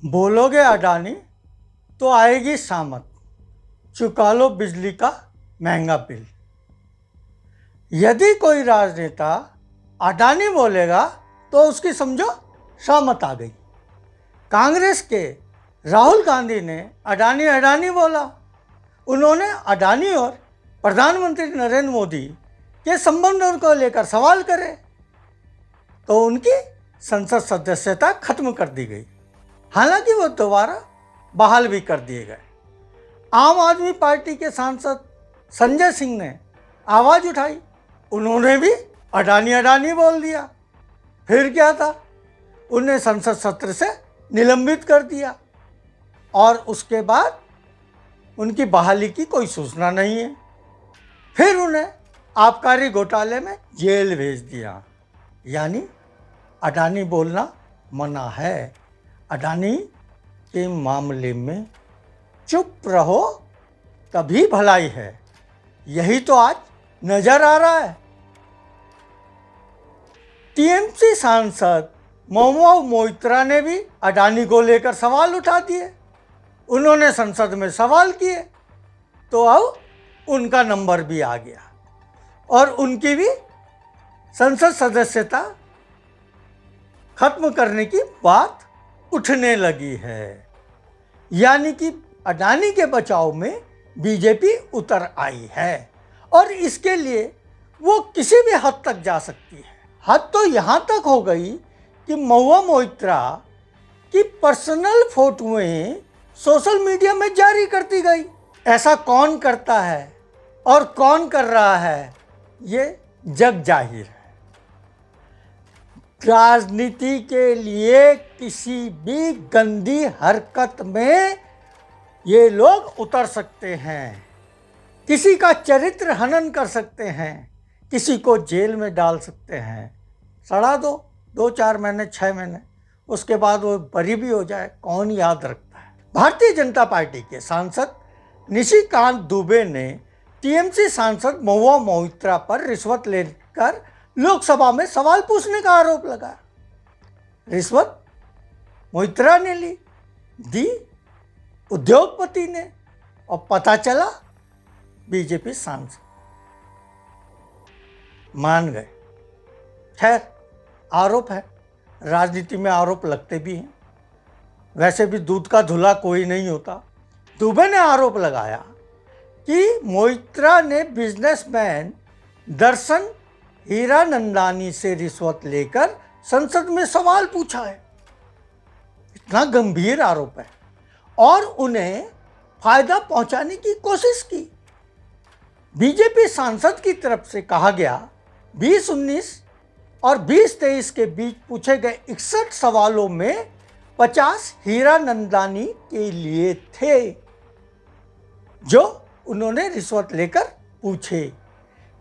बोलोगे अडानी तो आएगी शामत, चुका लो बिजली का महंगा बिल। यदि कोई राजनेता अडानी बोलेगा तो उसकी समझो शामत आ गई। कांग्रेस के राहुल गांधी ने अडानी अडानी बोला। उन्होंने अडानी और प्रधानमंत्री नरेंद्र मोदी के संबंधों को लेकर सवाल करे तो उनकी संसद सदस्यता खत्म कर दी गई। हालांकि वो दोबारा बहाल भी कर दिए गए। आम आदमी पार्टी के सांसद संजय सिंह ने आवाज़ उठाई, उन्होंने भी अडानी अडानी बोल दिया। फिर क्या था, उन्हें संसद सत्र से निलंबित कर दिया और उसके बाद उनकी बहाली की कोई सूचना नहीं है। फिर उन्हें आबकारी घोटाले में जेल भेज दिया। यानी अडानी बोलना मना है। अडानी के मामले में चुप रहो तभी भलाई है, यही तो आज नजर आ रहा है। टीएमसी सांसद महुआ मोइत्रा ने भी अडानी को लेकर सवाल उठा दिए। उन्होंने संसद में सवाल किए तो अब उनका नंबर भी आ गया और उनकी भी संसद सदस्यता खत्म करने की बात उठने लगी है। यानी कि अडानी के बचाव में बीजेपी उतर आई है और इसके लिए वो किसी भी हद तक जा सकती है। हद तो यहाँ तक हो गई कि महुआ मोइत्रा की पर्सनल फोटोएं सोशल मीडिया में जारी कर दी गई। ऐसा कौन करता है और कौन कर रहा है, ये जग जाहिर है। राजनीति के लिए किसी भी गंदी हरकत में ये लोग उतर सकते हैं, किसी का चरित्र हनन कर सकते हैं, किसी को जेल में डाल सकते हैं। सड़ा दो 2-4 महीने 6 महीने, उसके बाद वो बरी भी हो जाए, कौन याद रखता है। भारतीय जनता पार्टी के सांसद निशिकांत दुबे ने टीएमसी सांसद महुआ मोइत्रा पर रिश्वत लेकर लोकसभा में सवाल पूछने का आरोप लगाया। रिश्वत मोइत्रा ने दी उद्योगपति ने, और पता चला बीजेपी सांसद मान गए। खैर, आरोप है, राजनीति में आरोप लगते भी हैं। वैसे भी दूध का धुला कोई नहीं होता। दुबे ने आरोप लगाया कि मोइत्रा ने बिजनेसमैन दर्शन हीरानंदानी से रिश्वत लेकर संसद में सवाल पूछा है। इतना गंभीर आरोप है और उन्हें फायदा पहुंचाने की कोशिश की। बीजेपी सांसद की तरफ से कहा गया 2019 और 2023 के बीच पूछे गए 61 सवालों में 50 हीरानंदानी के लिए थे जो उन्होंने रिश्वत लेकर पूछे।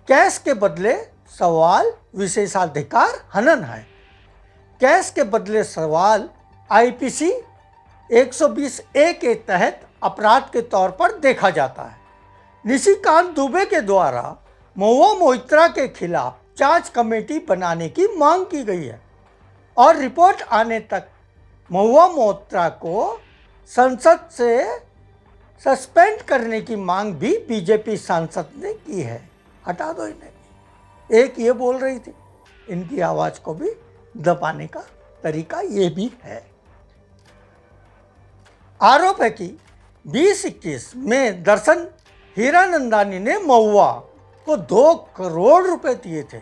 कैश के बदले सवाल विशेषाधिकार हनन है। कैश के बदले सवाल आईपीसी 120A के तहत अपराध के तौर पर देखा जाता है। निशिकांत दुबे के द्वारा महुआ मोइत्रा के खिलाफ जांच कमेटी बनाने की मांग की गई है और रिपोर्ट आने तक महुआ मोइत्रा को संसद से सस्पेंड करने की मांग भी बीजेपी सांसद ने की है। हटा दो इन्हें। एक ये बोल रही थी, इनकी आवाज़ को भी दबाने का तरीका ये भी है। आरोप है कि 2021 में दर्शन हीरानंदानी ने महुआ को 2 करोड़ रुपए दिए थे।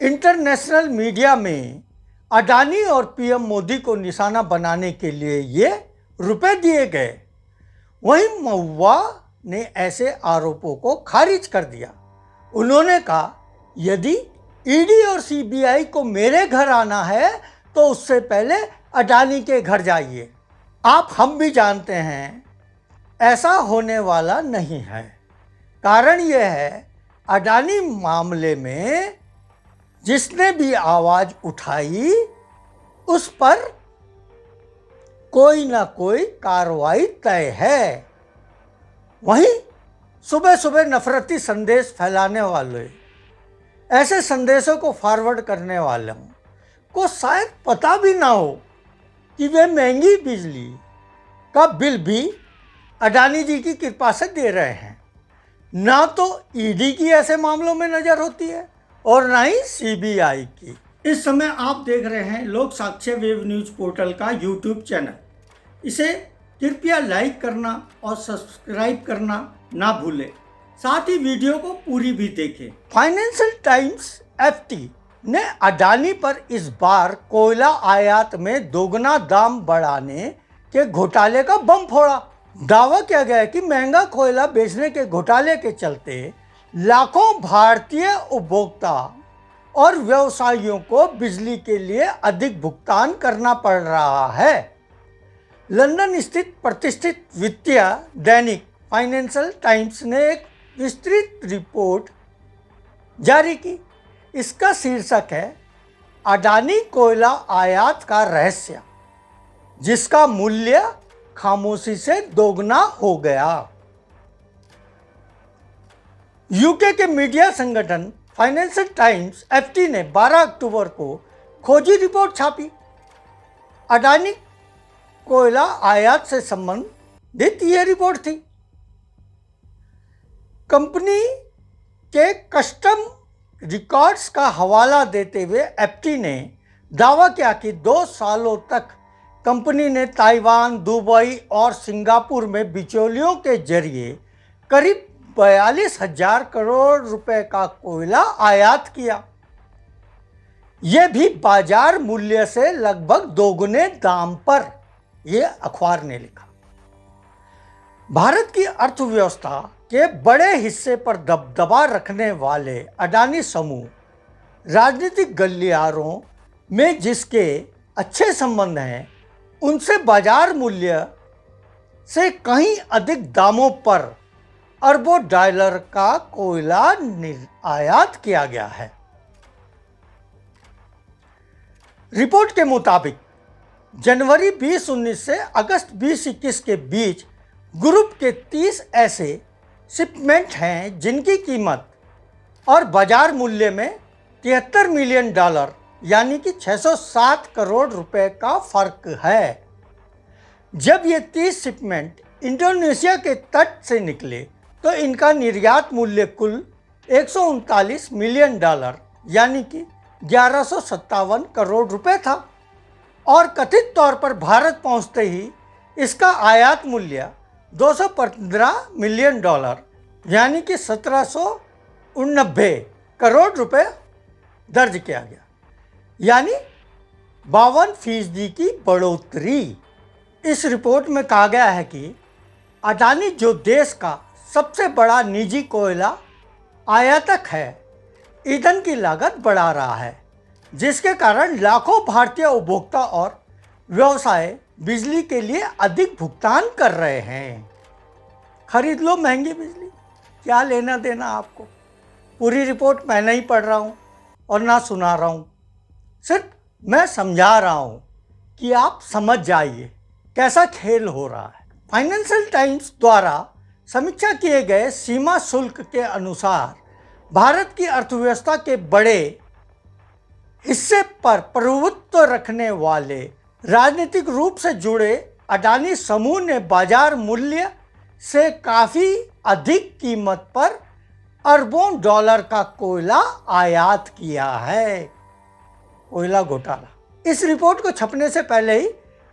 इंटरनेशनल मीडिया में अडानी और पीएम मोदी को निशाना बनाने के लिए ये रुपए दिए गए। वहीं महुआ ने ऐसे आरोपों को खारिज कर दिया। उन्होंने कहा, यदि ईडी और सीबीआई को मेरे घर आना है तो उससे पहले अडानी के घर जाइए। आप हम भी जानते हैं ऐसा होने वाला नहीं है। कारण यह है, अडानी मामले में जिसने भी आवाज़ उठाई उस पर कोई ना कोई कार्रवाई तय है। वहीं सुबह सुबह नफरती संदेश फैलाने वाले, ऐसे संदेशों को फॉरवर्ड करने वालों को शायद पता भी ना हो कि वे महंगी बिजली का बिल भी अडानी जी की कृपा से दे रहे हैं। ना तो ईडी की ऐसे मामलों में नजर होती है और ना ही सीबीआई की। इस समय आप देख रहे हैं लोक साक्ष्य वेब न्यूज पोर्टल का यूट्यूब चैनल। इसे कृपया लाइक करना और सब्सक्राइब करना ना भूलें। साथ ही वीडियो को पूरी भी देखें। फाइनेंशियल टाइम्स एफटी ने अडानी पर इस बार कोयला आयात में दोगुना दाम बढ़ाने के घोटाले का बम फोड़ा। दावा किया गया है कि महंगा कोयला बेचने के घोटाले के चलते लाखों भारतीय उपभोक्ता और व्यवसायियों को बिजली के लिए अधिक भुगतान करना पड़ रहा है। लंदन स्थित प्रतिष्ठित वित्तीय दैनिक फाइनेंशियल टाइम्स ने एक विस्तृत रिपोर्ट जारी की। इसका शीर्षक है अडानी कोयला आयात का रहस्य, जिसका मूल्य खामोशी से दोगुना हो गया। यूके के मीडिया संगठन फाइनेंशियल टाइम्स एफटी ने 12 अक्टूबर को खोजी रिपोर्ट छापी। अडानी कोयला आयात से संबंधित यह रिपोर्ट थी। कंपनी के कस्टम रिकॉर्ड्स का हवाला देते हुए एफटी ने दावा किया कि 2 सालों तक कंपनी ने ताइवान, दुबई और सिंगापुर में बिचौलियों के जरिए करीब 42,000 करोड़ रुपए का कोयला आयात किया। यह भी बाजार मूल्य से लगभग दोगुने दाम पर, यह अखबार ने लिखा। भारत की अर्थव्यवस्था के बड़े हिस्से पर दबदबा रखने वाले अडानी समूह राजनीतिक गलियारों में जिसके अच्छे संबंध हैं, उनसे बाजार मूल्य से कहीं अधिक दामों पर अरबों डॉलर का कोयला आयात किया गया है। रिपोर्ट के मुताबिक जनवरी 2019 से अगस्त 2021 के बीच ग्रुप के 30 ऐसे शिपमेंट हैं जिनकी कीमत और बाजार मूल्य में $73 मिलियन यानी कि 607 करोड़ रुपए का फर्क है। जब ये 30 शिपमेंट इंडोनेशिया के तट से निकले तो इनका निर्यात मूल्य कुल $139 मिलियन यानी कि 1157 करोड़ रुपए था और कथित तौर पर भारत पहुंचते ही इसका आयात मूल्य $215 मिलियन यानी कि 1789 करोड़ रुपए दर्ज किया गया, यानी 52% की बढ़ोतरी। इस रिपोर्ट में कहा गया है कि अडानी जो देश का सबसे बड़ा निजी कोयला आयातक है, ईंधन की लागत बढ़ा रहा है, जिसके कारण लाखों भारतीय उपभोक्ता और व्यवसाय बिजली के लिए अधिक भुगतान कर रहे हैं। खरीद लो महंगी बिजली, क्या लेना देना आपको। पूरी रिपोर्ट मैं नहीं पढ़ रहा हूँ और ना सुना रहा हूँ, सिर्फ मैं समझा रहा हूँ कि आप समझ जाइए कैसा खेल हो रहा है। फाइनेंशियल टाइम्स द्वारा समीक्षा किए गए सीमा शुल्क के अनुसार भारत की अर्थव्यवस्था के बड़े हिस्से पर प्रभुत्व रखने वाले राजनीतिक रूप से जुड़े अडानी समूह ने बाजार मूल्य से काफ़ी अधिक कीमत पर अरबों डॉलर का कोयला आयात किया है। कोयला घोटाला। इस रिपोर्ट को छपने से पहले ही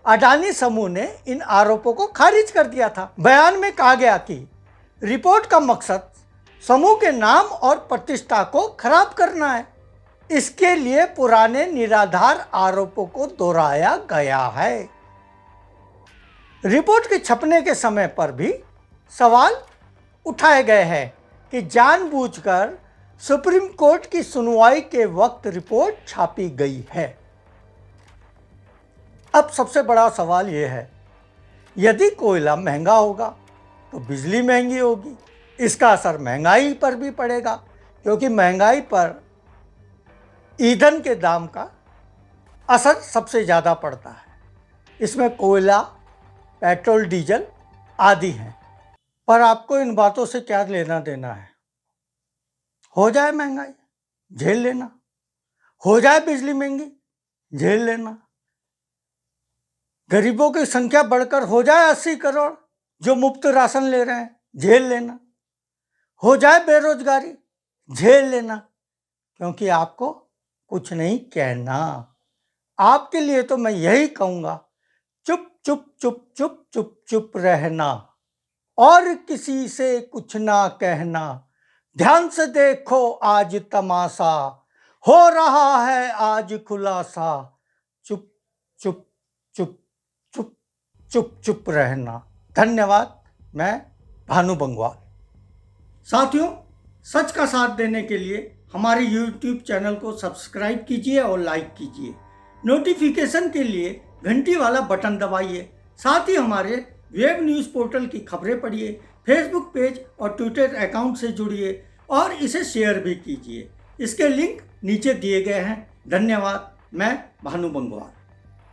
अडानी समूह ने इन आरोपों को खारिज कर दिया था। बयान में कहा गया कि रिपोर्ट का मकसद समूह के नाम और प्रतिष्ठा को खराब करना है। इसके लिए पुराने निराधार आरोपों को दोहराया गया है। रिपोर्ट के छपने के समय पर भी सवाल उठाए गए हैं कि जानबूझकर सुप्रीम कोर्ट की सुनवाई के वक्त रिपोर्ट छापी गई है। अब सबसे बड़ा सवाल यह है, यदि कोयला महंगा होगा तो बिजली महंगी होगी। इसका असर महंगाई पर भी पड़ेगा, क्योंकि महंगाई पर ईंधन के दाम का असर सबसे ज़्यादा पड़ता है। इसमें कोयला, पेट्रोल, डीजल आदि हैं। पर आपको इन बातों से क्या लेना देना है। हो जाए महंगाई, झेल लेना। हो जाए बिजली महंगी, झेल लेना। गरीबों की संख्या बढ़कर हो जाए 80 करोड़, जो मुफ्त राशन ले रहे हैं, झेल लेना। हो जाए बेरोजगारी, झेल लेना, क्योंकि आपको कुछ नहीं कहना। आपके लिए तो मैं यही कहूँगा, चुप चुप चुप चुप चुप चुप रहना और किसी से कुछ ना कहना। ध्यान से देखो आज तमाशा, हो रहा है आज खुलासा। चुप चुप चुप चुप चुप चुप रहना। धन्यवाद। मैं भानु बंगवाल। साथियों, सच का साथ देने के लिए हमारे YouTube चैनल को सब्सक्राइब कीजिए और लाइक कीजिए। नोटिफिकेशन के लिए घंटी वाला बटन दबाइए। साथ ही हमारे वेब न्यूज़ पोर्टल की खबरें पढ़िए, फेसबुक पेज और ट्विटर अकाउंट से जुड़िए और इसे शेयर भी कीजिए। इसके लिंक नीचे दिए गए हैं। धन्यवाद। मैं भानु बंगवाल।